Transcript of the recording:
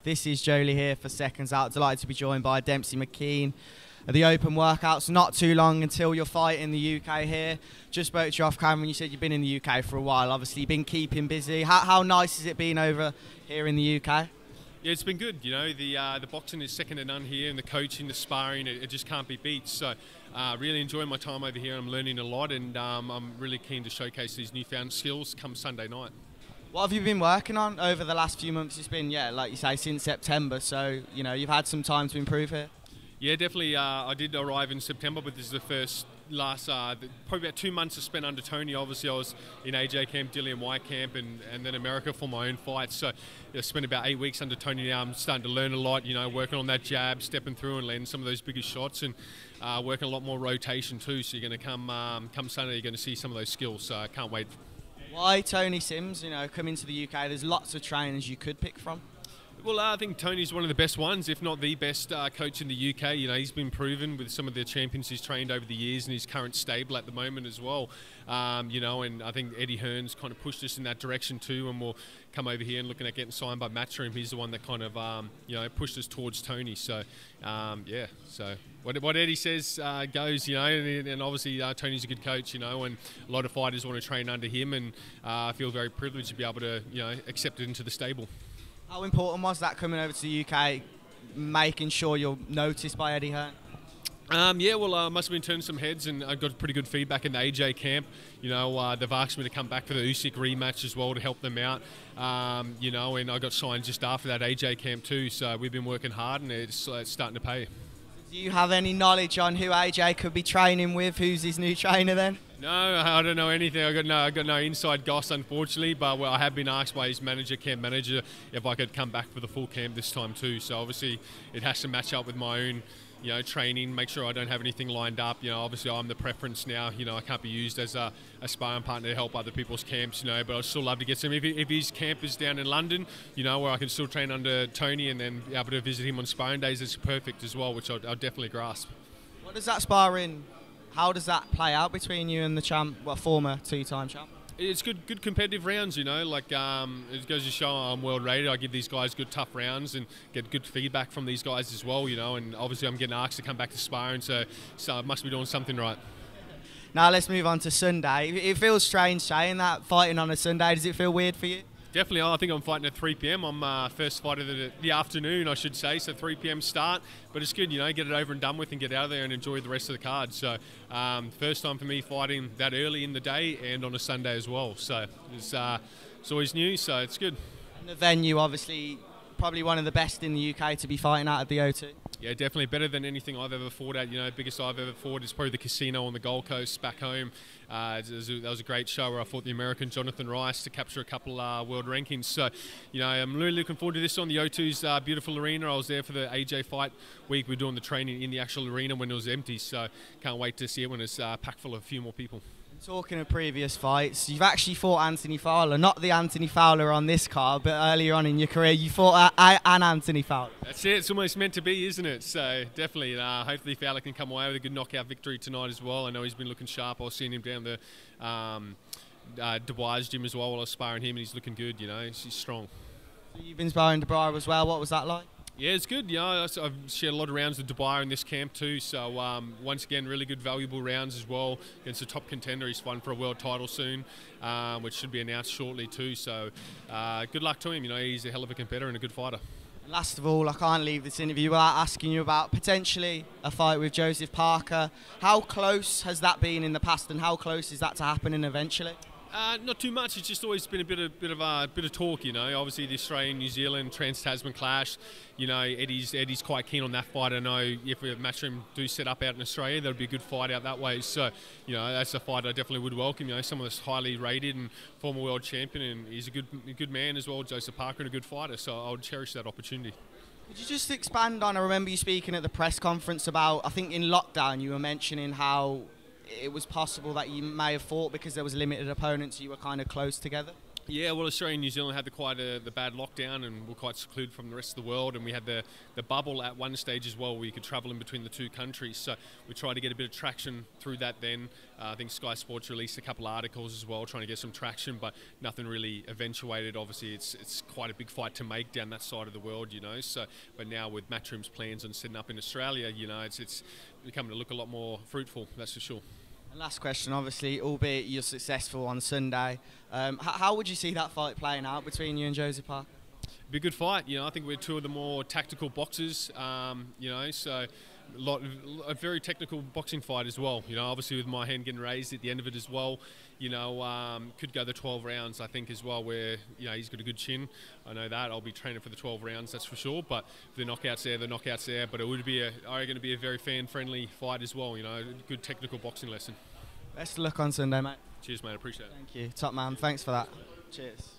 This is Joe Leigh here for Seconds Out. Delighted to be joined by Demsey Mckean. The open workouts, not too long until your fight in the UK here. Just spoke to you off camera and you said you've been in the UK for a while. Obviously, you've been keeping busy. How nice has it been over here in the UK? Yeah, it's been good. You know, the boxing is second to none here, and the coaching, the sparring, it just can't be beat. So, really enjoying my time over here. I'm learning a lot, and I'm really keen to showcase these newfound skills come Sunday night. What have you been working on over the last few months? It's been, yeah, like you say, since September. So, you know, you've had some time to improve here. Yeah, definitely. I did arrive in September, but this is the first probably about 2 months I spent under Tony. Obviously, I was in AJ camp, Dillian White camp, and then America for my own fights. So I spent about 8 weeks under Tony now. I'm starting to learn a lot, you know, working on that jab, stepping through and landing some of those bigger shots, and working a lot more rotation too. So you're going to come Sunday, you're going to see some of those skills. So I can't wait. Why Tony Sims? You know, coming to the UK, there's lots of trainers you could pick from. Well, I think Tony's one of the best ones, if not the best coach in the UK. You know, he's been proven with some of the champions he's trained over the years, and his current stable at the moment as well. You know, and I think Eddie Hearn's kind of pushed us in that direction too, and we'll come over here and looking at getting signed by Matchroom. He's the one that kind of, you know, pushed us towards Tony. So, yeah, so what Eddie says goes, you know, and obviously Tony's a good coach, you know, and a lot of fighters want to train under him, and I feel very privileged to be able to, you know, accept it into the stable. How important was that coming over to the UK, making sure you're noticed by Eddie Hearn? Yeah, well, I must have been turning some heads, and I got pretty good feedback in the AJ camp. You know, they've asked me to come back for the Usyk rematch as well to help them out. You know, and I got signed just after that AJ camp too. So we've been working hard, and it's starting to pay. Do you have any knowledge on who AJ could be training with? Who's his new trainer then? No, I don't know anything. I got no inside goss, unfortunately. But I have been asked by his camp manager, if I could come back for the full camp this time too. So obviously, it has to match up with my own, you know, training. Make sure I don't have anything lined up. You know, obviously I'm the preference now. You know, I can't be used as a sparring partner to help other people's camps. You know, but I'd still love to get some. If his camp is down in London, you know, where I can still train under Tony and then be able to visit him on sparring days, it's perfect as well, which I'll definitely grasp. What does that sparring? How does that play out between you and the champ, well, former two-time champ? It's good competitive rounds, you know, like it goes to show I'm world rated. I give these guys good tough rounds and get good feedback from these guys as well, you know, and obviously I'm getting asked to come back to sparring, so I must be doing something right. Now let's move on to Sunday. It feels strange saying that, fighting on a Sunday. Does it feel weird for you? Definitely. I think I'm fighting at 3 p.m. I'm first fight of the afternoon, I should say, so 3 p.m. start. But it's good, you know, get it over and done with and get out of there and enjoy the rest of the card. So first time for me fighting that early in the day and on a Sunday as well. So it's always new, so it's good. And the venue, obviously, probably one of the best in the UK to be fighting out at the O2. Yeah, definitely better than anything I've ever fought at. You know, biggest I've ever fought is probably the casino on the Gold Coast back home. That was a great show where I fought the American Jonathan Rice to capture a couple world rankings. So, you know, I'm really looking forward to this on the O2's beautiful arena. I was there for the AJ fight week. We're doing the training in the actual arena when it was empty. So can't wait to see it when it's packed full of a few more people. Talking of previous fights, you've actually fought Anthony Fowler, not the Anthony Fowler on this card, but earlier on in your career you fought an Anthony Fowler. That's it, it's almost meant to be, isn't it? So definitely, hopefully Fowler can come away with a good knockout victory tonight as well. I know he's been looking sharp. I was seeing him down the Dubois gym as well while I was sparring him, and he's looking good, you know, he's strong. So you've been sparring Dubois as well, what was that like? Yeah, it's good. You know, I've shared a lot of rounds with Dubois in this camp too. So once again, really good, valuable rounds as well against a top contender. He's won for a world title soon, which should be announced shortly too. So good luck to him. You know, he's a hell of a competitor and a good fighter. And last of all, I can't leave this interview without asking you about potentially a fight with Joseph Parker. How close has that been in the past, and how close is that to happening eventually? Not too much. It's just always been a bit of talk, you know. Obviously, the Australian-New Zealand Trans-Tasman clash. You know, Eddie's quite keen on that fight. I know if we Matchroom do set up out in Australia, that'll be a good fight out that way. So, you know, that's a fight I definitely would welcome. You know, someone that's highly rated and former world champion, and he's a good man as well, Joseph Parker, and a good fighter. So I would cherish that opportunity. Could you just expand on? I remember you speaking at the press conference about, I think in lockdown, you were mentioning how it was possible that you may have fought because there was limited opponents, you were kind of close together. Yeah, well, Australia and New Zealand had the bad lockdown and were quite secluded from the rest of the world, and we had the bubble at one stage as well where you could travel in between the two countries. So we tried to get a bit of traction through that then. I think Sky Sports released a couple of articles as well trying to get some traction, but nothing really eventuated. Obviously, it's quite a big fight to make down that side of the world, you know. So, but now with Matchroom's plans on setting up in Australia, you know, it's becoming to look a lot more fruitful, that's for sure. And last question, obviously, albeit you're successful on Sunday, how would you see that fight playing out between you and Josie Parker? It'd be a good fight, you know. I think we're two of the more tactical boxers, you know, so a very technical boxing fight as well, you know, obviously with my hand getting raised at the end of it as well, you know, could go the 12 rounds, I think, as well, where, you know, he's got a good chin. I know that. I'll be training for the 12 rounds, that's for sure, but if the knockouts there, the knockouts there, but it would be, going to be a very fan-friendly fight as well, you know, a good technical boxing lesson. Best of luck on Sunday, mate. Cheers, mate, appreciate it. Thank you. Top man, thanks for that. Cheers.